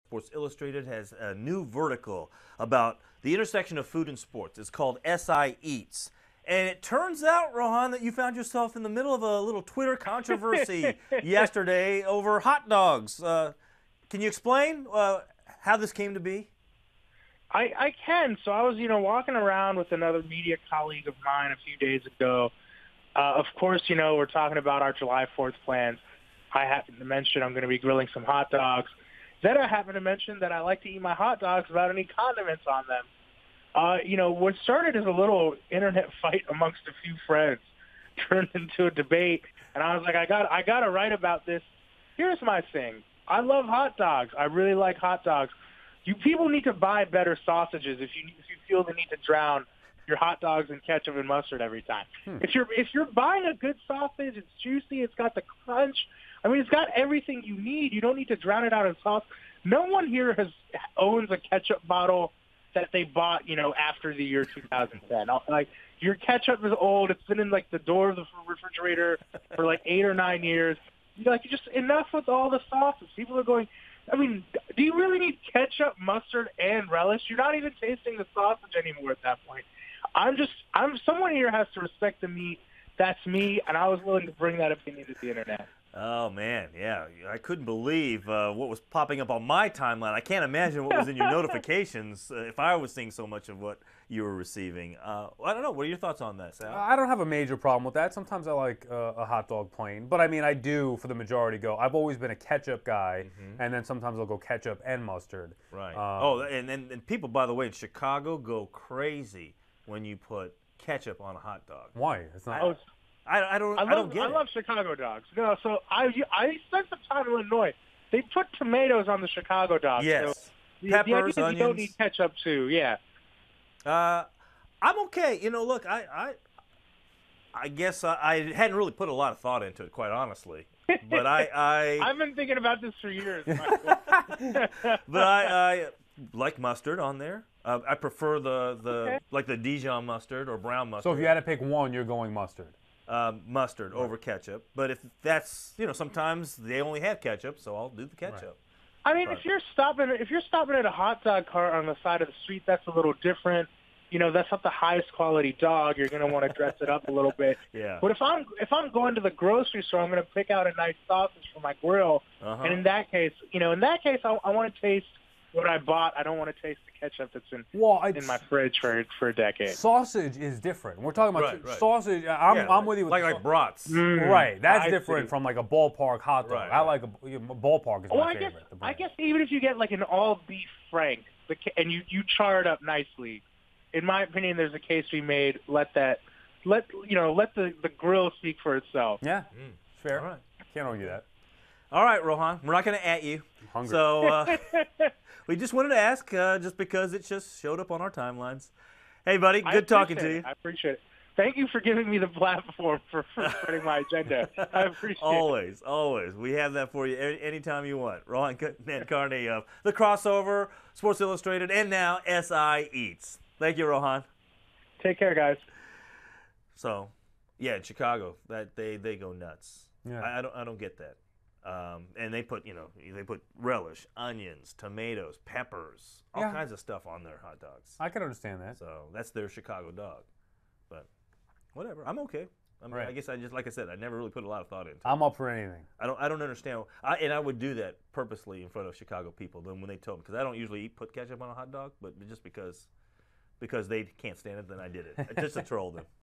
Sports Illustrated has a new vertical about the intersection of food and sports. It's called SI Eats. And it turns out, Rohan, that you found yourself in the middle of a little Twitter controversy yesterday over hot dogs. Can you explain how this came to be? I can. So I was, walking around with another media colleague of mine a few days ago. Of course, we're talking about our July 4th plans. I happened to mention I'm going to be grilling some hot dogs. Then I happened to mention that I like to eat my hot dogs without any condiments on them. What started as a little internet fight amongst a few friends turned into a debate, and I was like, I got to write about this. Here's my thing. I love hot dogs. I really like hot dogs. You people need to buy better sausages if you feel the need to drown your hot dogs in ketchup and mustard every time. If you're buying a good sausage, it's juicy, it's got the crunch. I mean, it's got everything you need. You don't need to drown it out in sauce. No one here owns a ketchup bottle that they bought, after the year 2010. Like, your ketchup is old. It's been in, the door of the refrigerator for, 8 or 9 years. Just enough with all the sauces. People are going, do you really need ketchup, mustard, and relish? You're not even tasting the sausage anymore at that point. Someone here has to respect the meat. That's me, and I was willing to bring that opinion to the internet. Oh, man, yeah. I couldn't believe what was popping up on my timeline. I can't imagine what was in your notifications if I was seeing so much of what you were receiving. I don't know. What are your thoughts on that, Sal? I don't have a major problem with that. Sometimes I like a hot dog plain. But, I do, for the majority, I've always been a ketchup guy, and then sometimes I'll go ketchup and mustard. Right. And people, by the way, in Chicago go crazy when you put ketchup on a hot dog. Why? It's not... I don't get it. I love Chicago dogs. No, so I spent some time in Illinois. They put tomatoes on the Chicago dogs. Yes. So Peppers, the idea onions. You don't need ketchup too. Yeah. I'm okay. Look, I guess I hadn't really put a lot of thought into it, quite honestly. But I've been thinking about this for years. But I like mustard on there. I prefer the Dijon mustard or brown mustard. So if you had to pick one, you're going mustard. Mustard over ketchup, but if that's sometimes they only have ketchup, so I'll do the ketchup. Right. If you're stopping at a hot dog cart on the side of the street, that's a little different. That's not the highest quality dog. You're going to want to dress it up a little bit. Yeah. But if I'm going to the grocery store, I'm going to pick out a nice sausage for my grill, and in that case, I want to taste what I bought. I don't want to taste the ketchup that's in my fridge for a decade. Sausage is different. We're talking about sausage. I'm with you with like brats. Right. That's different from a ballpark hot dog. Right. I like ballpark is my favorite. I guess even if you get an all beef Frank and you char it up nicely, in my opinion, there's a case to be made. Let the grill speak for itself. Yeah. Fair. All right. Can't argue that. All right, Rohan, we're not going to at you. I'm hungry. So we just wanted to ask, just because it just showed up on our timelines. Hey, buddy, good talking to you. I appreciate it. Thank you for giving me the platform for spreading my agenda. I appreciate it. Always. We have that for you anytime you want. Rohan Nadkarni of The Crossover, Sports Illustrated, and now SI Eats. Thank you, Rohan. Take care, guys. So, yeah, in Chicago, they go nuts. Yeah. I don't get that. And they put relish, onions, tomatoes, peppers, all kinds of stuff on their hot dogs. I can understand that. So that's their Chicago dog. But whatever, I'm okay. Right. I guess like I said, I never really put a lot of thought into it. I'm up for anything. I don't understand. And I would do that purposely in front of Chicago people. Then when they told me, because I don't usually put ketchup on a hot dog, but just because they can't stand it, then I did it just to troll them.